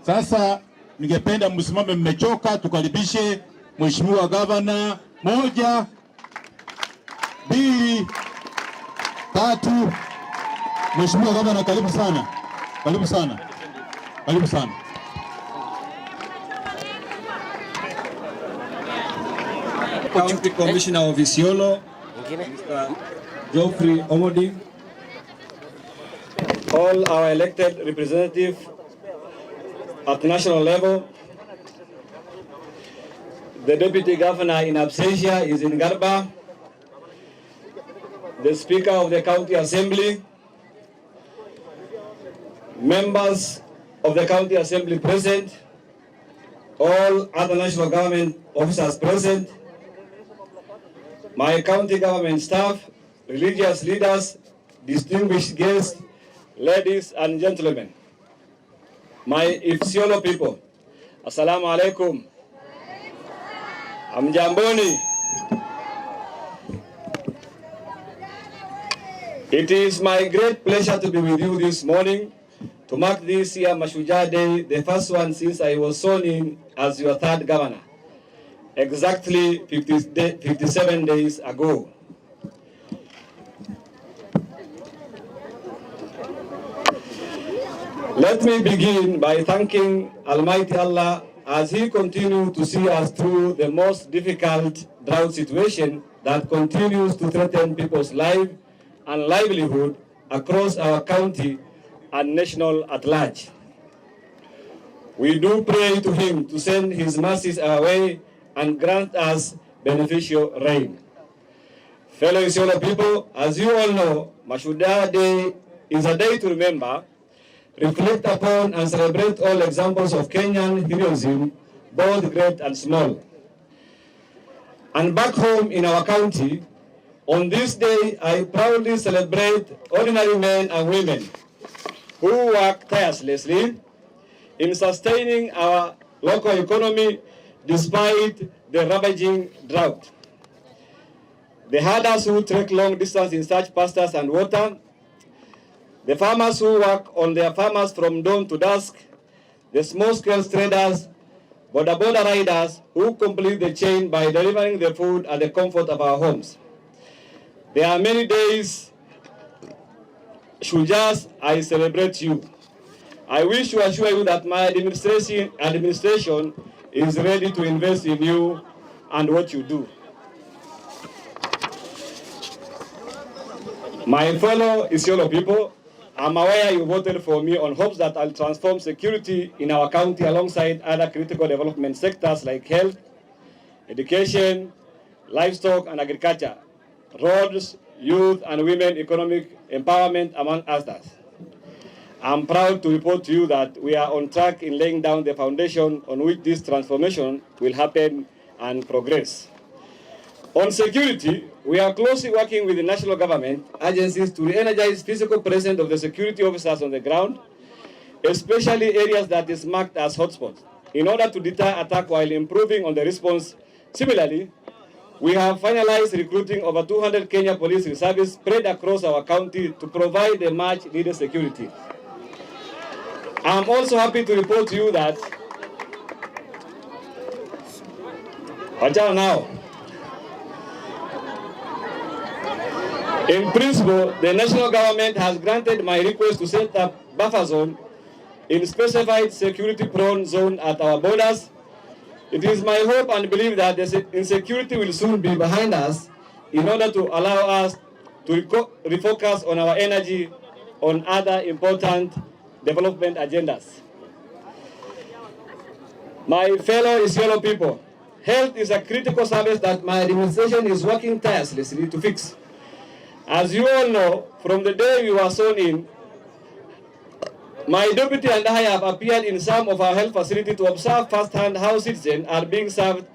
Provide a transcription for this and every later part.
Sasa ningependa msimame, mmechoka, tukaribishe Mheshimiwa Gavana. 1, 2, 3. Mheshimiwa Gavana, karibu sana. Karibu sana. Karibu sana. County Commissioner of Isiolo, Mr. Geoffrey Omodi, all our elected representatives at national level, the Deputy Governor in absentia is in Garba, the Speaker of the County Assembly, members of the County Assembly present, all other national government officers present, my county government staff, religious leaders, distinguished guests, ladies and gentlemen, my Isiolo people, Assalamu alaikum. Amjamboni. It is my great pleasure to be with you this morning to mark this year Mashujaa Day, the first one since I was sworn in as your third governor, exactly 57 days ago. Let me begin by thanking Almighty Allah as He continues to see us through the most difficult drought situation that continues to threaten people's life and livelihood across our county and national at large. We do pray to Him to send His mercies our way and grant us beneficial rain. Fellow Isiolo people, as you all know, Mashujaa Day is a day to remember, reflect upon and celebrate all examples of Kenyan heroism, both great and small. And back home in our county, on this day, I proudly celebrate ordinary men and women who work tirelessly in sustaining our local economy despite the ravaging drought. The herders who trek long distance in search pastures and water, the farmers who work on their farmers from dawn to dusk, the small-scale traders, border riders who complete the chain by delivering the food at the comfort of our homes. There are many days, Shujas, I celebrate you. I wish to assure you that my administration is ready to invest in you and what you do. My fellow Isiolo people, I'm aware you voted for me on hopes that I'll transform security in our county alongside other critical development sectors like health, education, livestock and agriculture, roads, youth and women economic empowerment, among others. I'm proud to report to you that we are on track in laying down the foundation on which this transformation will happen and progress. On security, we are closely working with the national government agencies to re-energize physical presence of the security officers on the ground, especially areas that is marked as hotspots, in order to deter attack while improving on the response. Similarly, we have finalized recruiting over 200 Kenya Police Reservists spread across our county to provide the much-needed security. I'm also happy to report to you that in principle, the national government has granted my request to set up buffer zone in specified security-prone zone at our borders. It is my hope and belief that the insecurity will soon be behind us in order to allow us to refocus on our energy on other important development agendas. My fellow Isiolo people, health is a critical service that my administration is working tirelessly to fix. As you all know, from the day we were sworn in, my deputy and I have appeared in some of our health facilities to observe firsthand how citizens are being served,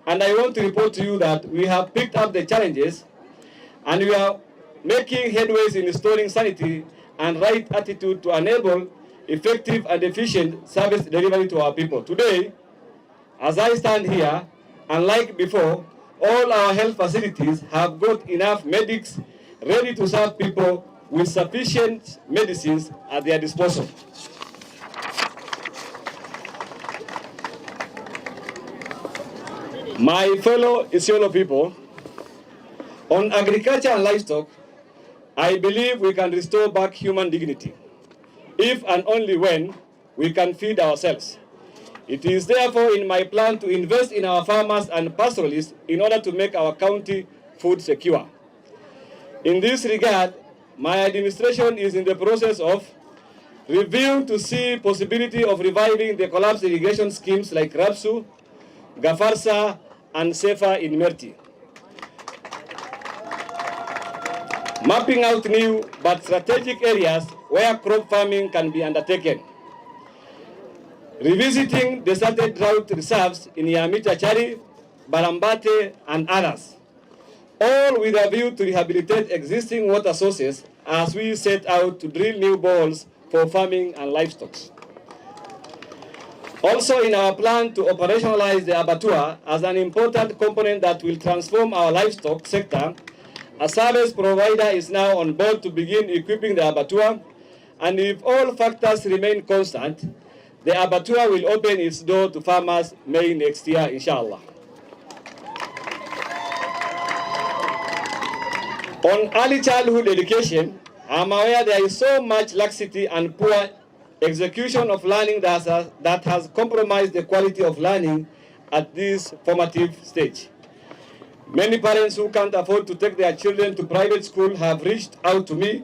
and I want to report to you that we have picked up the challenges and we are making headways in restoring sanity and right attitude to enable effective and efficient service delivery to our people. Today, as I stand here, unlike before, all our health facilities have got enough medics ready to serve people with sufficient medicines at their disposal. My fellow Isiolo people, on agriculture and livestock, I believe we can restore back human dignity, if and only when we can feed ourselves. It is therefore in my plan to invest in our farmers and pastoralists in order to make our county food secure. In this regard, my administration is in the process of review to see possibility of reviving the collapsed irrigation schemes like Rapsu, Gafarsa, and Sefa in Merti. Mapping out new but strategic areas where crop farming can be undertaken. Revisiting deserted drought reserves in Yamita Chari, Barambate, and others, all with a view to rehabilitate existing water sources as we set out to drill new boreholes for farming and livestock. Also in our plan to operationalize the abattoir as an important component that will transform our livestock sector, a service provider is now on board to begin equipping the abattoir, and if all factors remain constant, the abattoir will open its door to farmers May next year, inshallah. On early childhood education, I'm aware there is so much laxity and poor execution of learning that has compromised the quality of learning at this formative stage. Many parents who can't afford to take their children to private school have reached out to me,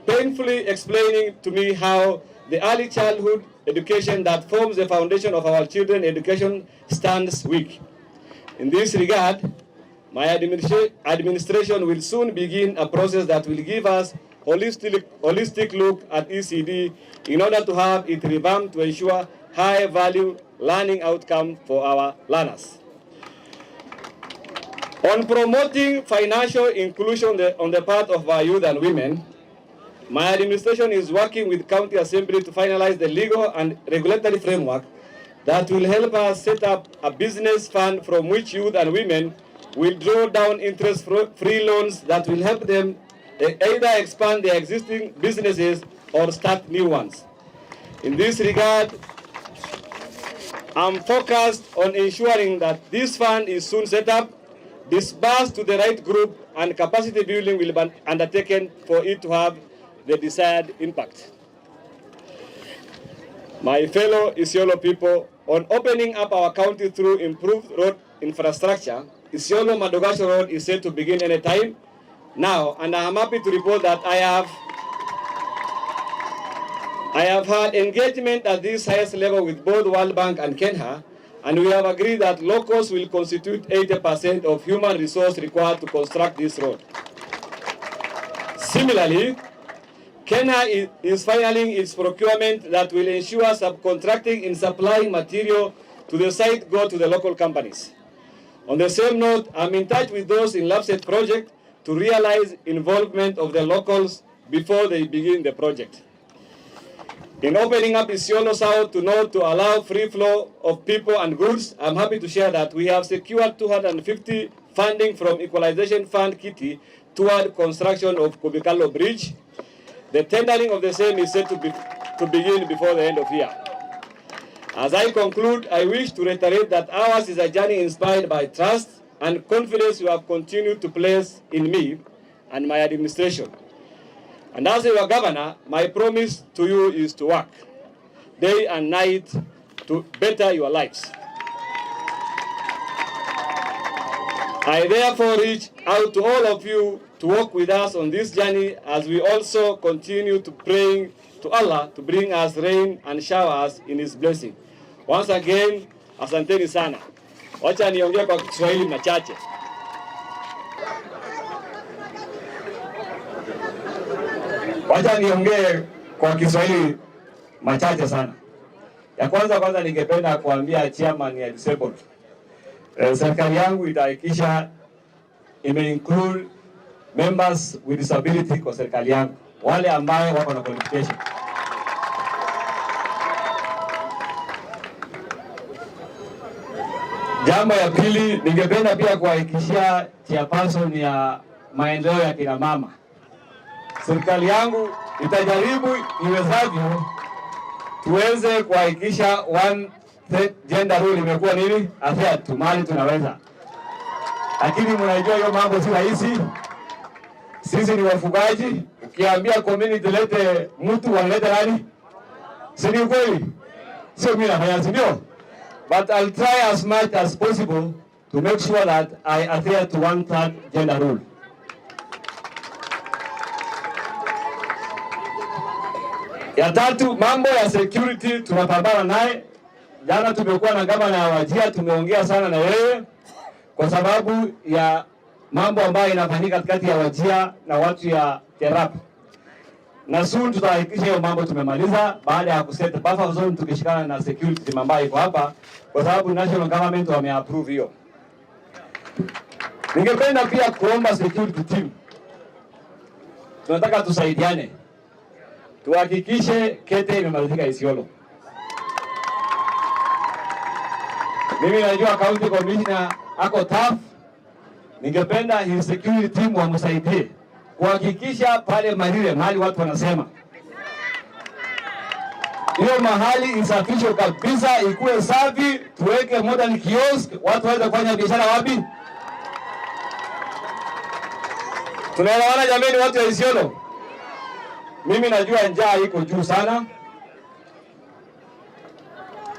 painfully explaining to me how the early childhood education that forms the foundation of our children's education stands weak. In this regard, my administration will soon begin a process that will give us holistic look at ECD in order to have it revamped to ensure high-value learning outcome for our learners. On promoting financial inclusion on the part of our youth and women, my administration is working with County Assembly to finalize the legal and regulatory framework that will help us set up a business fund from which youth and women will draw down interest-free loans that will help them either expand their existing businesses or start new ones. In this regard, I'm focused on ensuring that this fund is soon set up, disbursed to the right group, and capacity building will be undertaken for it to have the desired impact. My fellow Isiolo people, on opening up our county through improved road infrastructure, Isiolo Madogasho Road is set to begin any time now, and I am happy to report that I have had engagement at this highest level with both World Bank and Kenya, and we have agreed that locals will constitute 80% of human resource required to construct this road. Similarly, Kenya is filing its procurement that will ensure subcontracting in supplying material to the site go to the local companies. On the same note, I'm in touch with those in LAPSET project to realize involvement of the locals before they begin the project. In opening up Isiolo South to North to allow free flow of people and goods, I'm happy to share that we have secured 250 funding from Equalization Fund Kitty toward construction of Kubikalo Bridge. The tendering of the same is set to begin before the end of year. As I conclude, I wish to reiterate that ours is a journey inspired by trust and confidence you have continued to place in me and my administration. And as your governor, my promise to you is to work day and night to better your lives. I therefore reach out to all of you to work with us on this journey as we also continue to pray to Allah to bring us rain and shower us in His blessing. Once again, asanteni sana. Wacha niongee kwa Kiswahili machache. Wacha niongee kwa Kiswahili machache sana. Ya kwanza ningependa kuambia chairman ya disabled. Serikali yangu itahakikisha ime-include members with disability kwa serikali yangu, wale ambao wako na qualification. Jambo ya pili, ningependa pia kuhakikishia chairperson ya maendeleo ya kina mama. Serikali yangu itajaribu iwezavyo tuweze kuhakikisha one gender rule imekuwa nini? Afia tu mali tunaweza. Lakini mnajua hiyo mambo si rahisi. Sisi ni wafugaji, ukiambia community lete mtu wanaleta nani? Si ni kweli? Sio mimi nafanya, sio? But I'll try as much as possible to make sure that I adhere to 1/3 gender rule. Ya tatu, mambo ya security tunapambana naye. Jana tumekuwa na gavana ya Wajir, tumeongea sana na yeye kwa sababu ya mambo ambayo inafanyika katikati ya Wajir na watu ya Terap. Na soon tutahakikisha hiyo mambo tumemaliza baada ya kuset buffer zone tukishikana na security team ambayo iko hapa kwa sababu national government wameapprove hiyo. Ningependa pia kuomba security team. Tunataka tusaidiane. Tuhakikishe kete imemalizika Isiolo. Mimi najua county commissioner ako tough. Ningependa his security team wamsaidie kuhakikisha pale Marire mahali watu wanasema hiyo mahali insafisho kabisa, ikuwe safi, tuweke modern kiosk, watu waweze kufanya biashara wapi? Tunaelewana jameni, watu wa Isiolo? Mimi najua njaa iko juu sana.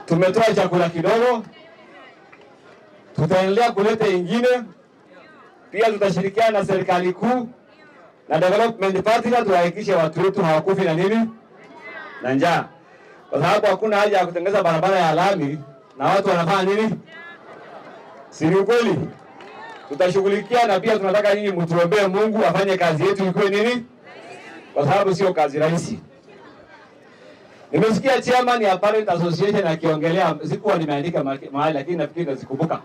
Tumetoa chakula kidogo, tutaendelea kuleta ingine. Pia tutashirikiana na serikali kuu na development partner tuhakikishe watu wetu hawakufi na nini? Na njaa. Kwa sababu hakuna haja ya kutengeneza barabara ya lami na watu wanafanya nini? Si ni kweli? Tutashughulikia na pia tunataka nyinyi mtuombee Mungu afanye kazi yetu ikuwe nini? Kwa sababu sio kazi rahisi. Nimesikia chairman ya Parent Association akiongelea, sikuwa nimeandika mahali lakini nafikiri nazikumbuka.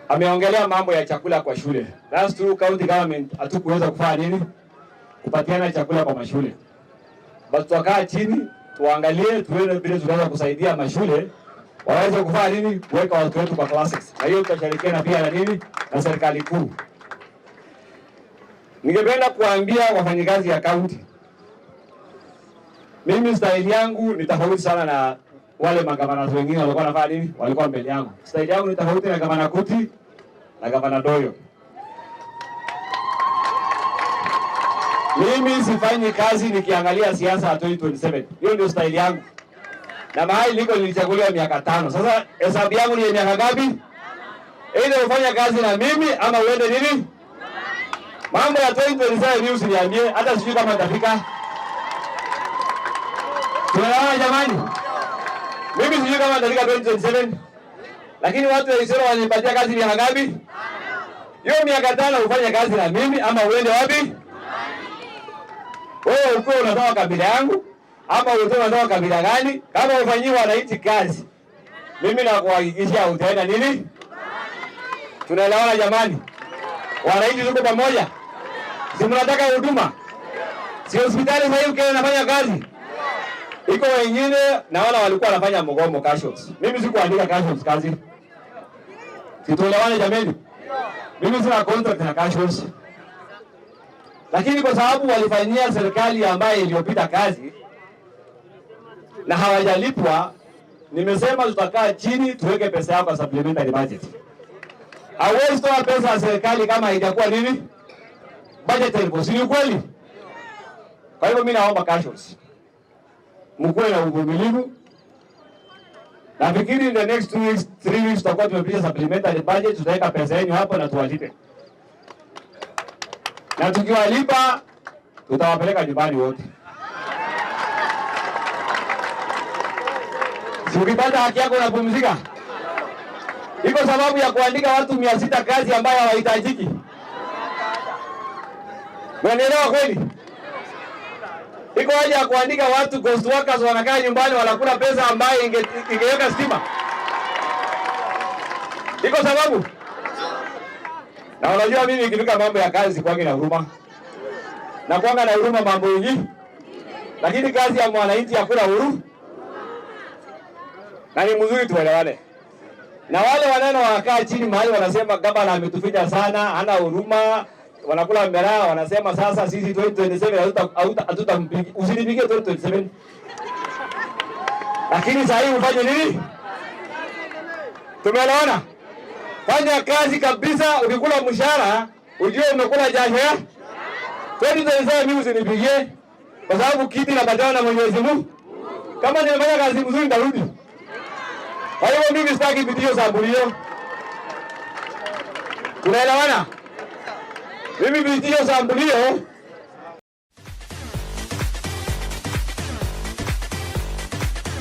Ameongelea mambo ya chakula kwa shule. Last two county government hatukuweza kufanya nini? Kupatiana chakula kwa mashule. Basi tukaa chini, tuangalie tuone vile tunaweza kusaidia mashule waweze kufanya nini? Kuweka watu wetu kwa classes. Na hiyo tutashirikiana pia na nini? Na serikali kuu. Ningependa kuambia wafanyikazi ya county. Mimi style yangu ni tofauti sana na wale magavana wengine walikuwa wanafanya nini? Walikuwa mbele yangu. Style yangu ni tofauti na gavana Kuti na gavana Doyo. Mimi sifanyi kazi nikiangalia siasa ya 2027. Hiyo ndio style yangu. Na mahali niko nilichaguliwa miaka 5. Sasa hesabu yangu ni miaka ngapi? Either ufanye kazi na mimi ama uende nini? Mambo ya 2027 mimi usiniambie, hata sijui kama nitafika. Tunaelewana jamani? Mimi sijui kama nitafika 2027. Lakini watu wa Isiolo wanipatia kazi miaka ngapi? Hiyo miaka 5 ufanye kazi na mimi ama uende wapi? Wewe uko unatoka kabila yangu ama unatoka kabila gani? Kama ufanyiwa wananchi kazi, mimi nakuhakikishia utaenda nini? Tunaelewana jamani? Wananchi tuko pamoja. Si mnataka huduma? Si hospitali sasa hivi kile nafanya kazi. Iko wengine naona walikuwa wanafanya mgomo casuals. Mimi sikuandika casuals kazi. Situelewane jamani? Mimi sina contract na casuals. Lakini kwa sababu walifanyia serikali ambayo iliyopita kazi na hawajalipwa, nimesema tutakaa chini tuweke pesa yako kwa supplementary budget. Hawezi toa pesa ya serikali kama haijakuwa nini? Budget ipo, si kweli? Kwa hivyo mimi naomba casuals. Mkuwe na uvumilivu. Nafikiri in the next 2 weeks, 3 weeks tutakuwa tumepitisha supplementary budget, tutaweka pesa yenu hapo na tuwalipe. Na tukiwalipa tutawapeleka nyumbani wote. Si ukipata haki yako unapumzika. Iko sababu ya kuandika watu 600 kazi ambayo hawahitajiki. Unaelewa kweli? Iko haja ya kuandika watu ghost workers wanakaa nyumbani wanakula pesa ambayo ingeweka stima. Iko sababu? Na unajua mimi nikifika mambo ya kazi kwangu na huruma. Na kwanga na huruma mambo mengi. Lakini kazi ya mwananchi hakuna huruma. Na ni mzuri tuelewane. Na wale waneno wakaa chini mahali wanasema gavana ametufinya sana, hana huruma, wanakula mbele wanasema sasa sisi 2027 hatutampigia. Usinipigie 2027. Lakini sasa hivi ufanye nini? Tumeelewana? Fanya kazi kabisa, ukikula mshahara ujue umekula jasho ya. 2027 mimi usinipigie kwa sababu kiti napatiwa na Mwenyezi Mungu. Kama nimefanya kazi nzuri nitarudi. Kwa hiyo mimi sitaki video za bulio. Tunaelewana? Mimi video za bulio